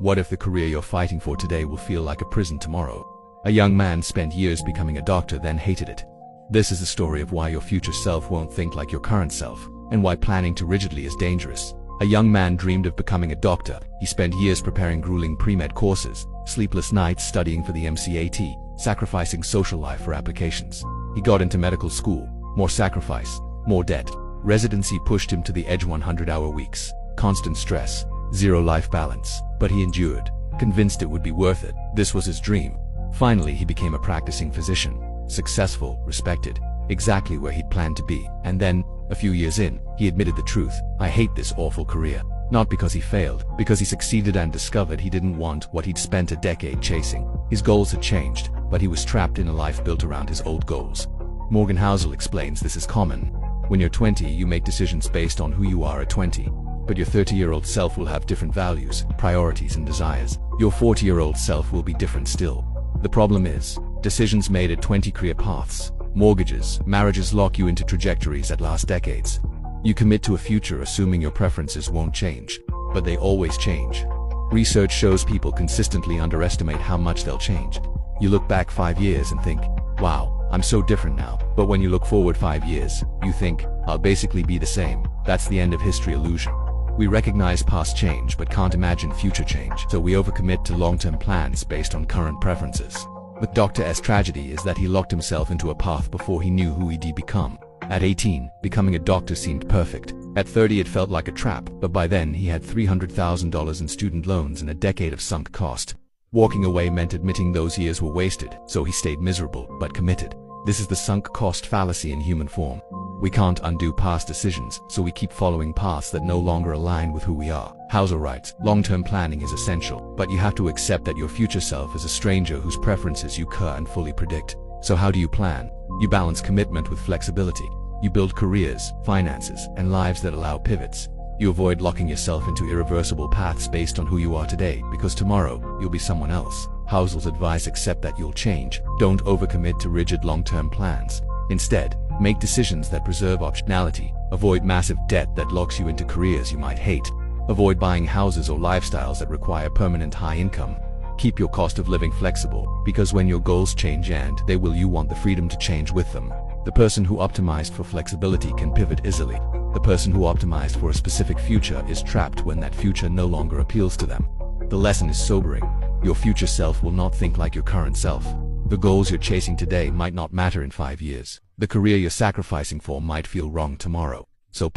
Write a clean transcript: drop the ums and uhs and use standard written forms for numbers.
What if the career you're fighting for today will feel like a prison tomorrow? A young man spent years becoming a doctor, then hated it. This is the story of why your future self won't think like your current self, and why planning too rigidly is dangerous. A young man dreamed of becoming a doctor. He spent years preparing grueling pre-med courses, sleepless nights studying for the MCAT, sacrificing social life for applications. He got into medical school. More sacrifice, more debt. Residency pushed him to the edge. 100-hour weeks, constant stress, zero life balance. But he endured, convinced it would be worth it. This was his dream. Finally, he became a practicing physician, successful, respected, exactly where he'd planned to be. And then, a few years in, he admitted the truth. I hate this awful career. Not because he failed, because he succeeded and discovered he didn't want what he'd spent a decade chasing. His goals had changed, but he was trapped in a life built around his old goals. Morgan Housel explains this is common. When you're 20, you make decisions based on who you are at 20. But your 30-year-old self will have different values, priorities, and desires. Your 40-year-old self will be different still. The problem is, decisions made at 20 create paths. Mortgages, marriages lock you into trajectories that last decades. You commit to a future assuming your preferences won't change, but they always change. Research shows people consistently underestimate how much they'll change. You look back 5 years and think, wow, I'm so different now. But when you look forward 5 years, you think, I'll basically be the same. That's the end of history illusion. We recognize past change but can't imagine future change, so we overcommit to long-term plans based on current preferences. But Dr. S' tragedy is that he locked himself into a path before he knew who he'd become. At 18, becoming a doctor seemed perfect. At 30, it felt like a trap, but by then he had $300,000 in student loans and a decade of sunk cost. Walking away meant admitting those years were wasted, so he stayed miserable, but committed. This is the sunk cost fallacy in human form. We can't undo past decisions, so we keep following paths that no longer align with who we are. Housel writes, long-term planning is essential, but you have to accept that your future self is a stranger whose preferences you can't fully predict. So how do you plan? You balance commitment with flexibility. You build careers, finances, and lives that allow pivots. You avoid locking yourself into irreversible paths based on who you are today, because tomorrow, you'll be someone else. Housel's advice: accept that you'll change. Don't overcommit to rigid long-term plans. Instead, make decisions that preserve optionality. Avoid massive debt that locks you into careers you might hate. Avoid buying houses or lifestyles that require permanent high income. Keep your cost of living flexible, because when your goals change, and they will, you want the freedom to change with them. The person who optimized for flexibility can pivot easily. The person who optimized for a specific future is trapped when that future no longer appeals to them. The lesson is sobering. Your future self will not think like your current self. The goals you're chasing today might not matter in 5 years. The career you're sacrificing for might feel wrong tomorrow. So